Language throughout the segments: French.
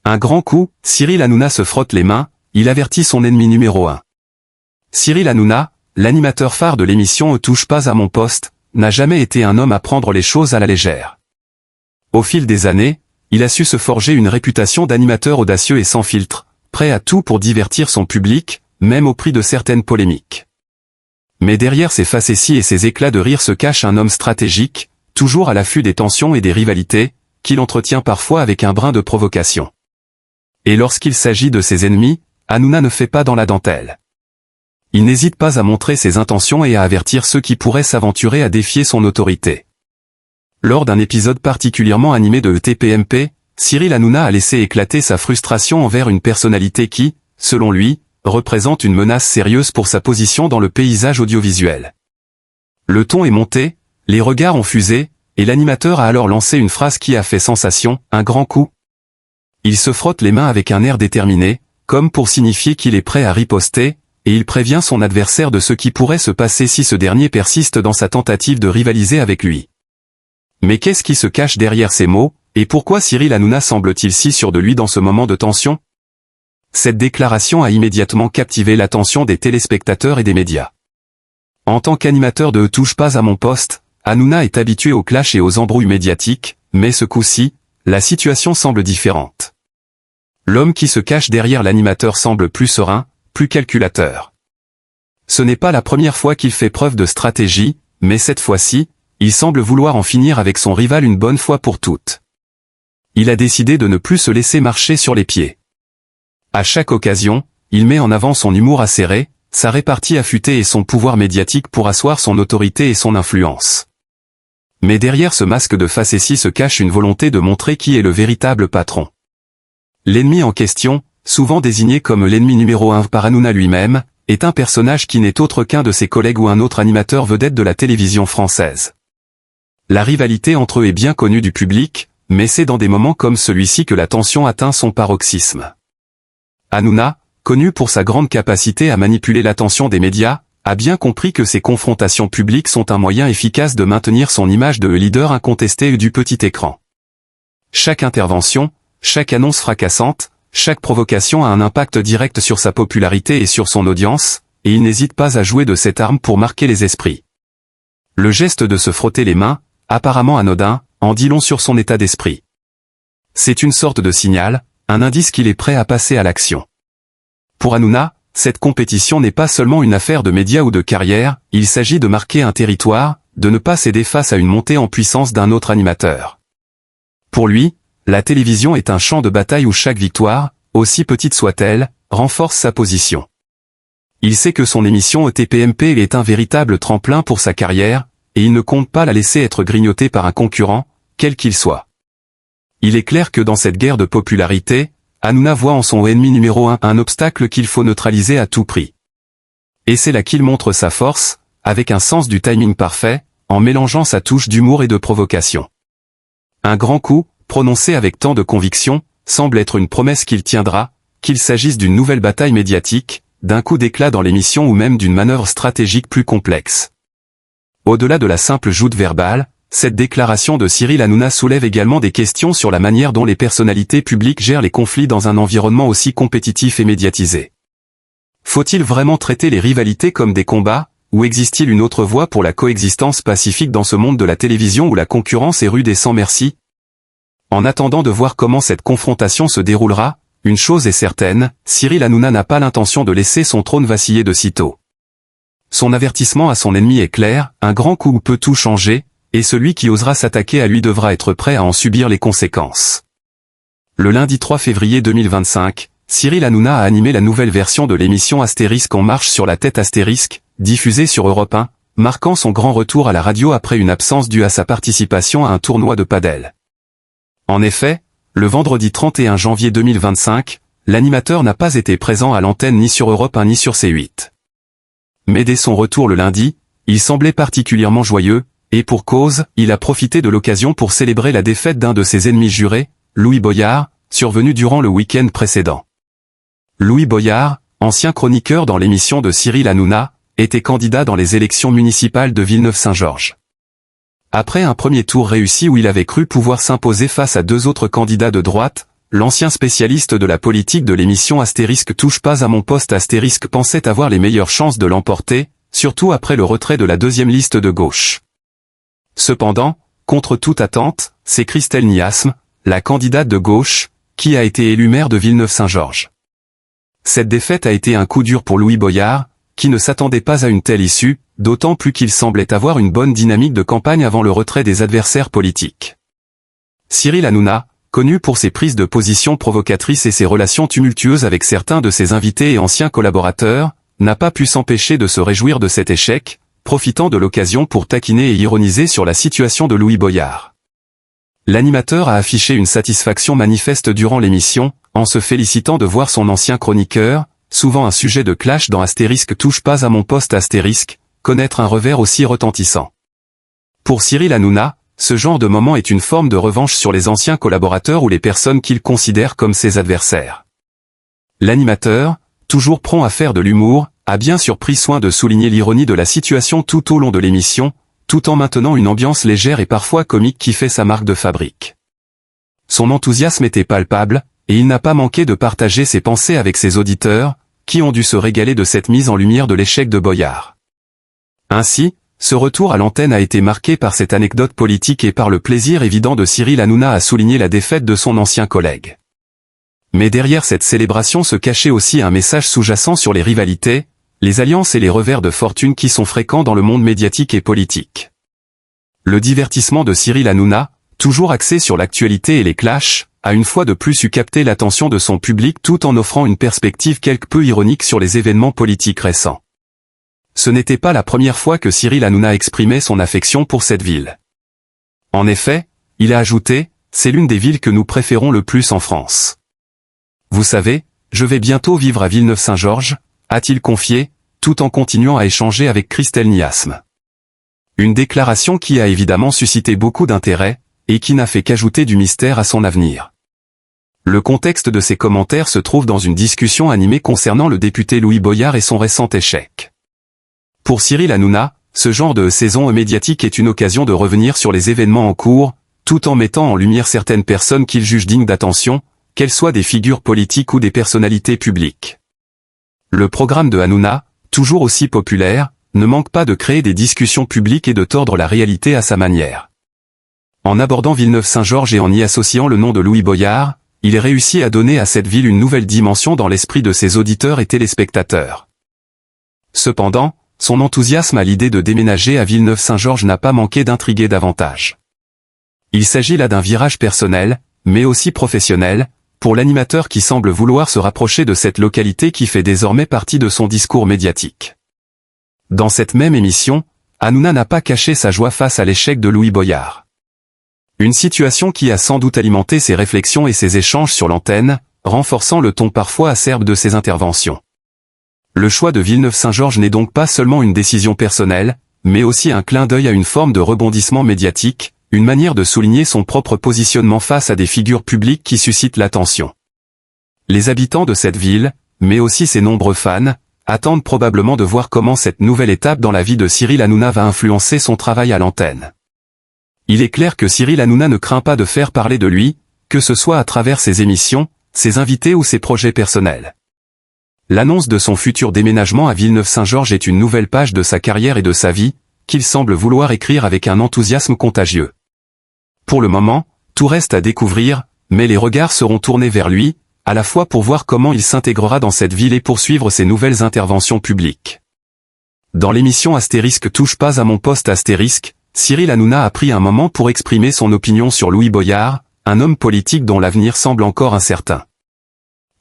Un grand coup, Cyril Hanouna se frotte les mains, il avertit son ennemi numéro 1. Cyril Hanouna, l'animateur phare de l'émission Ne touche pas à mon poste, n'a jamais été un homme à prendre les choses à la légère. Au fil des années, il a su se forger une réputation d'animateur audacieux et sans filtre, prêt à tout pour divertir son public, même au prix de certaines polémiques. Mais derrière ses facéties et ses éclats de rire se cache un homme stratégique, toujours à l'affût des tensions et des rivalités, qu'il entretient parfois avec un brin de provocation. Et lorsqu'il s'agit de ses ennemis, Hanouna ne fait pas dans la dentelle. Il n'hésite pas à montrer ses intentions et à avertir ceux qui pourraient s'aventurer à défier son autorité. Lors d'un épisode particulièrement animé de TPMP, Cyril Hanouna a laissé éclater sa frustration envers une personnalité qui, selon lui, représente une menace sérieuse pour sa position dans le paysage audiovisuel. Le ton est monté, les regards ont fusé, et l'animateur a alors lancé une phrase qui a fait sensation, un grand coup. Il se frotte les mains avec un air déterminé, comme pour signifier qu'il est prêt à riposter, et il prévient son adversaire de ce qui pourrait se passer si ce dernier persiste dans sa tentative de rivaliser avec lui. Mais qu'est-ce qui se cache derrière ces mots, et pourquoi Cyril Hanouna semble-t-il si sûr de lui dans ce moment de tension? Cette déclaration a immédiatement captivé l'attention des téléspectateurs et des médias. En tant qu'animateur de Ne touche pas à mon poste, Hanouna est habitué aux clashs et aux embrouilles médiatiques, mais ce coup-ci, la situation semble différente. L'homme qui se cache derrière l'animateur semble plus serein, plus calculateur. Ce n'est pas la première fois qu'il fait preuve de stratégie, mais cette fois-ci, il semble vouloir en finir avec son rival une bonne fois pour toutes. Il a décidé de ne plus se laisser marcher sur les pieds. À chaque occasion, il met en avant son humour acéré, sa répartie affûtée et son pouvoir médiatique pour asseoir son autorité et son influence. Mais derrière ce masque de facétie se cache une volonté de montrer qui est le véritable patron. L'ennemi en question, souvent désigné comme l'ennemi numéro 1 par Hanouna lui-même, est un personnage qui n'est autre qu'un de ses collègues ou un autre animateur vedette de la télévision française. La rivalité entre eux est bien connue du public, mais c'est dans des moments comme celui-ci que la tension atteint son paroxysme. Hanouna, connu pour sa grande capacité à manipuler l'attention des médias, a bien compris que ces confrontations publiques sont un moyen efficace de maintenir son image de leader incontesté du petit écran. Chaque intervention, chaque annonce fracassante, chaque provocation a un impact direct sur sa popularité et sur son audience, et il n'hésite pas à jouer de cette arme pour marquer les esprits. Le geste de se frotter les mains, apparemment anodin, en dit long sur son état d'esprit. C'est une sorte de signal, un indice qu'il est prêt à passer à l'action. Pour Hanouna, cette compétition n'est pas seulement une affaire de médias ou de carrière, il s'agit de marquer un territoire, de ne pas céder face à une montée en puissance d'un autre animateur. Pour lui, la télévision est un champ de bataille où chaque victoire, aussi petite soit-elle, renforce sa position. Il sait que son émission TPMP est un véritable tremplin pour sa carrière, et il ne compte pas la laisser être grignotée par un concurrent, quel qu'il soit. Il est clair que dans cette guerre de popularité, Hanouna voit en son ennemi numéro 1 un obstacle qu'il faut neutraliser à tout prix. Et c'est là qu'il montre sa force, avec un sens du timing parfait, en mélangeant sa touche d'humour et de provocation. Un grand coup, prononcé avec tant de conviction, semble être une promesse qu'il tiendra, qu'il s'agisse d'une nouvelle bataille médiatique, d'un coup d'éclat dans l'émission ou même d'une manœuvre stratégique plus complexe. Au-delà de la simple joute verbale, cette déclaration de Cyril Hanouna soulève également des questions sur la manière dont les personnalités publiques gèrent les conflits dans un environnement aussi compétitif et médiatisé. Faut-il vraiment traiter les rivalités comme des combats, ou existe-t-il une autre voie pour la coexistence pacifique dans ce monde de la télévision où la concurrence est rude et sans merci? En attendant de voir comment cette confrontation se déroulera, une chose est certaine, Cyril Hanouna n'a pas l'intention de laisser son trône vaciller de sitôt. Son avertissement à son ennemi est clair, un grand coup peut tout changer, et celui qui osera s'attaquer à lui devra être prêt à en subir les conséquences. Le lundi 3 février 2025, Cyril Hanouna a animé la nouvelle version de l'émission Astérisque En marche sur la tête Astérisque, diffusée sur Europe 1, marquant son grand retour à la radio après une absence due à sa participation à un tournoi de padel. En effet, le vendredi 31 janvier 2025, l'animateur n'a pas été présent à l'antenne ni sur Europe 1 ni sur C8. Mais dès son retour le lundi, il semblait particulièrement joyeux, et pour cause, il a profité de l'occasion pour célébrer la défaite d'un de ses ennemis jurés, Louis Boyard, survenu durant le week-end précédent. Louis Boyard, ancien chroniqueur dans l'émission de Cyril Hanouna, était candidat dans les élections municipales de Villeneuve-Saint-Georges. Après un premier tour réussi où il avait cru pouvoir s'imposer face à deux autres candidats de droite, l'ancien spécialiste de la politique de l'émission Astérisque touche pas à mon poste Astérisque pensait avoir les meilleures chances de l'emporter, surtout après le retrait de la deuxième liste de gauche. Cependant, contre toute attente, c'est Christelle Niasme, la candidate de gauche, qui a été élue maire de Villeneuve-Saint-Georges. Cette défaite a été un coup dur pour Louis Boyard, qui ne s'attendait pas à une telle issue, d'autant plus qu'il semblait avoir une bonne dynamique de campagne avant le retrait des adversaires politiques. Cyril Hanouna, connu pour ses prises de position provocatrices et ses relations tumultueuses avec certains de ses invités et anciens collaborateurs, n'a pas pu s'empêcher de se réjouir de cet échec, profitant de l'occasion pour taquiner et ironiser sur la situation de Louis Boyard. L'animateur a affiché une satisfaction manifeste durant l'émission, en se félicitant de voir son ancien chroniqueur, souvent un sujet de clash dans Astérisque touche pas à mon poste Astérisque, connaître un revers aussi retentissant. Pour Cyril Hanouna, ce genre de moment est une forme de revanche sur les anciens collaborateurs ou les personnes qu'il considère comme ses adversaires. L'animateur, toujours prompt à faire de l'humour, a bien sûr pris soin de souligner l'ironie de la situation tout au long de l'émission, tout en maintenant une ambiance légère et parfois comique qui fait sa marque de fabrique. Son enthousiasme était palpable, et il n'a pas manqué de partager ses pensées avec ses auditeurs, qui ont dû se régaler de cette mise en lumière de l'échec de Boyard. Ainsi, ce retour à l'antenne a été marqué par cette anecdote politique et par le plaisir évident de Cyril Hanouna à souligner la défaite de son ancien collègue. Mais derrière cette célébration se cachait aussi un message sous-jacent sur les rivalités, les alliances et les revers de fortune qui sont fréquents dans le monde médiatique et politique. Le divertissement de Cyril Hanouna, toujours axé sur l'actualité et les clashs, a une fois de plus su capter l'attention de son public tout en offrant une perspective quelque peu ironique sur les événements politiques récents. Ce n'était pas la première fois que Cyril Hanouna exprimait son affection pour cette ville. En effet, il a ajouté, « C'est l'une des villes que nous préférons le plus en France. Vous savez, je vais bientôt vivre à Villeneuve-Saint-Georges », a-t-il confié, tout en continuant à échanger avec Christelle Niasme. Une déclaration qui a évidemment suscité beaucoup d'intérêt, et qui n'a fait qu'ajouter du mystère à son avenir. Le contexte de ces commentaires se trouve dans une discussion animée concernant le député Louis Boyard et son récent échec. Pour Cyril Hanouna, ce genre de saison médiatique est une occasion de revenir sur les événements en cours, tout en mettant en lumière certaines personnes qu'il juge dignes d'attention, qu'elles soient des figures politiques ou des personnalités publiques. Le programme de Hanouna, toujours aussi populaire, ne manque pas de créer des discussions publiques et de tordre la réalité à sa manière. En abordant Villeneuve-Saint-Georges et en y associant le nom de Louis Boyard, il est réussi à donner à cette ville une nouvelle dimension dans l'esprit de ses auditeurs et téléspectateurs. Cependant, son enthousiasme à l'idée de déménager à Villeneuve-Saint-Georges n'a pas manqué d'intriguer davantage. Il s'agit là d'un virage personnel, mais aussi professionnel, pour l'animateur qui semble vouloir se rapprocher de cette localité qui fait désormais partie de son discours médiatique. Dans cette même émission, Hanouna n'a pas caché sa joie face à l'échec de Louis Boyard. Une situation qui a sans doute alimenté ses réflexions et ses échanges sur l'antenne, renforçant le ton parfois acerbe de ses interventions. Le choix de Villeneuve-Saint-Georges n'est donc pas seulement une décision personnelle, mais aussi un clin d'œil à une forme de rebondissement médiatique, une manière de souligner son propre positionnement face à des figures publiques qui suscitent l'attention. Les habitants de cette ville, mais aussi ses nombreux fans, attendent probablement de voir comment cette nouvelle étape dans la vie de Cyril Hanouna va influencer son travail à l'antenne. Il est clair que Cyril Hanouna ne craint pas de faire parler de lui, que ce soit à travers ses émissions, ses invités ou ses projets personnels. L'annonce de son futur déménagement à Villeneuve-Saint-Georges est une nouvelle page de sa carrière et de sa vie, qu'il semble vouloir écrire avec un enthousiasme contagieux. Pour le moment, tout reste à découvrir, mais les regards seront tournés vers lui, à la fois pour voir comment il s'intégrera dans cette ville et poursuivre ses nouvelles interventions publiques. Dans l'émission Astérisque touche pas à mon poste Astérisque, Cyril Hanouna a pris un moment pour exprimer son opinion sur Louis Boyard, un homme politique dont l'avenir semble encore incertain.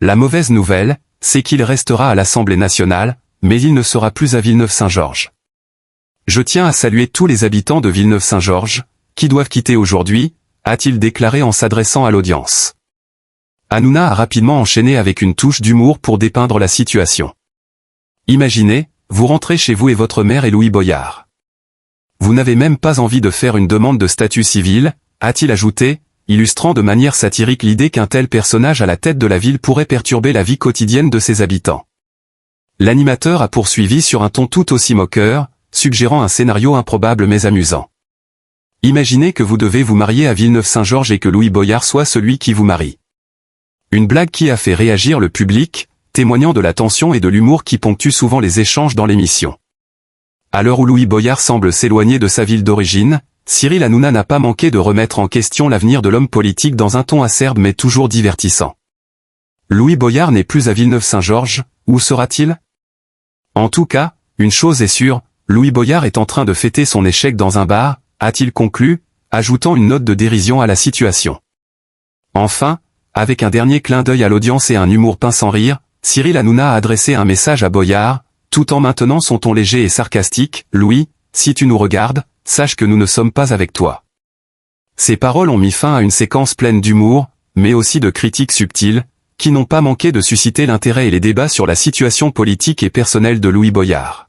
La mauvaise nouvelle, c'est qu'il restera à l'Assemblée nationale, mais il ne sera plus à Villeneuve-Saint-Georges. Je tiens à saluer tous les habitants de Villeneuve-Saint-Georges, qui doivent quitter aujourd'hui, a-t-il déclaré en s'adressant à l'audience. Hanouna a rapidement enchaîné avec une touche d'humour pour dépeindre la situation. Imaginez, vous rentrez chez vous et votre mère est Louis Boyard. Vous n'avez même pas envie de faire une demande de statut civil, a-t-il ajouté, illustrant de manière satirique l'idée qu'un tel personnage à la tête de la ville pourrait perturber la vie quotidienne de ses habitants. L'animateur a poursuivi sur un ton tout aussi moqueur, suggérant un scénario improbable mais amusant. Imaginez que vous devez vous marier à Villeneuve-Saint-Georges et que Louis Boyard soit celui qui vous marie. Une blague qui a fait réagir le public, témoignant de la tension et de l'humour qui ponctuent souvent les échanges dans l'émission. À l'heure où Louis Boyard semble s'éloigner de sa ville d'origine, Cyril Hanouna n'a pas manqué de remettre en question l'avenir de l'homme politique dans un ton acerbe mais toujours divertissant. Louis Boyard n'est plus à Villeneuve-Saint-Georges, où sera-t-il? En tout cas, une chose est sûre, Louis Boyard est en train de fêter son échec dans un bar, a-t-il conclu, ajoutant une note de dérision à la situation. Enfin, avec un dernier clin d'œil à l'audience et un humour pince sans rire, Cyril Hanouna a adressé un message à Boyard, tout en maintenant son ton léger et sarcastique, « Louis, si tu nous regardes, sache que nous ne sommes pas avec toi. » Ces paroles ont mis fin à une séquence pleine d'humour, mais aussi de critiques subtiles, qui n'ont pas manqué de susciter l'intérêt et les débats sur la situation politique et personnelle de Louis Boyard.